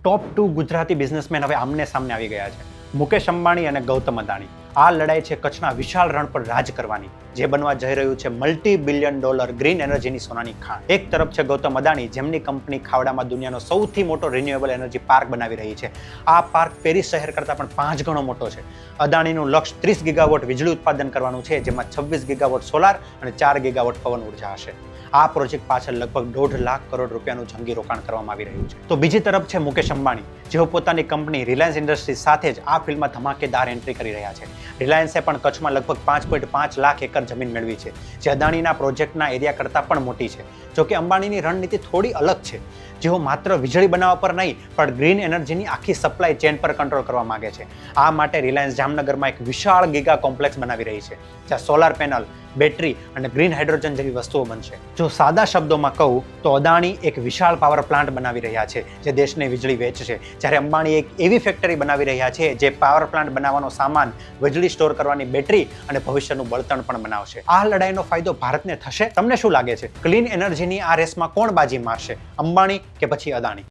ટોપ 2 Gujarati businessman હવે આમને સામને આવી ગયા છે. મુકેશ અંબાણી અને ગૌતમ અદાણી. આ લડાઈ છે કચ્છના વિશાળ રણ પર રાજ કરવાની, જે બનવા જઈ રહ્યું છે $multi-billion ગ્રીન એનર્જીની સોનાની ખાણ. એક તરફ છે ગૌતમ અદાણી, જેમની કંપની ખાવડામાં દુનિયાનો સૌથી મોટો રિન્યુએબલ એનર્જી પાર્ક બનાવી રહી છે. આ પાર્ક પેરિસ શહેર કરતાં પણ 5 ગણો મોટો છે. અદાણીનું લક્ષ્ય 30 ગીગાવોટ વીજળી ઉત્પાદન કરવાનું છે, જેમાં 26 ગીગાવોટ સોલાર અને 4 ગીગાવોટ પવન ઉર્જા હશે. આ પ્રોજેક્ટ પાછળ લગભગ 1.5 લાખ કરોડ રૂપિયાનું જંગી રોકાણ કરવામાં આવી રહ્યું છે. તો બીજી તરફ છે મુકેશ અંબાણી, જેઓ પોતાની કંપની રિલાયન્સ ઇન્ડસ્ટ્રીઝ સાથે જ આ ફિલ્ડમાં ધમાકેદાર એન્ટ્રી કરી રહ્યા છે. રિલાયન્સે પણ કચ્છમાં લગભગ 5.5 લાખ એકર જમીન મેળવી છે, જે અદાણીના પ્રોજેક્ટના એરિયા કરતાં પણ મોટી છે. જોકે અંબાણીની રણનીતિ થોડી અલગ છે. જેઓ માત્ર વીજળી બનાવવા પર નહીં, પણ ગ્રીન એનર્જીની આખી સપ્લાય ચેન પર કંટ્રોલ કરવા માંગે છે. આ માટે રિલાયન્સ જામનગરમાં એક વિશાળ ગીગા કોમ્પ્લેક્સ બનાવી રહી છે, જ્યાં સોલાર પેનલ, બેટરી અને ગ્રીન હાઇડ્રોજન જેવી વસ્તુઓ બનશે. જો સાદા શબ્દોમાં કહું તો અદાણી એક વિશાળ પાવર પ્લાન્ટ બનાવી રહ્યા છે, જે દેશને વીજળી વેચશે, જ્યારે અંબાણી એક એવી ફેક્ટરી બનાવી રહ્યા છે જે પાવર પ્લાન્ટ બનાવવાનો સામાન, વીજળી સ્ટોર કરવાની બેટરી અને ભવિષ્યનું બળતણ પણ બનાવશે. આ લડાઈનો ફાયદો ભારતને થશે? તમને શું લાગે છે? ક્લીન એનર્જીની આ રેસમાં કોણ બાજી મારશે, અંબાણી કે પછી અદાણી?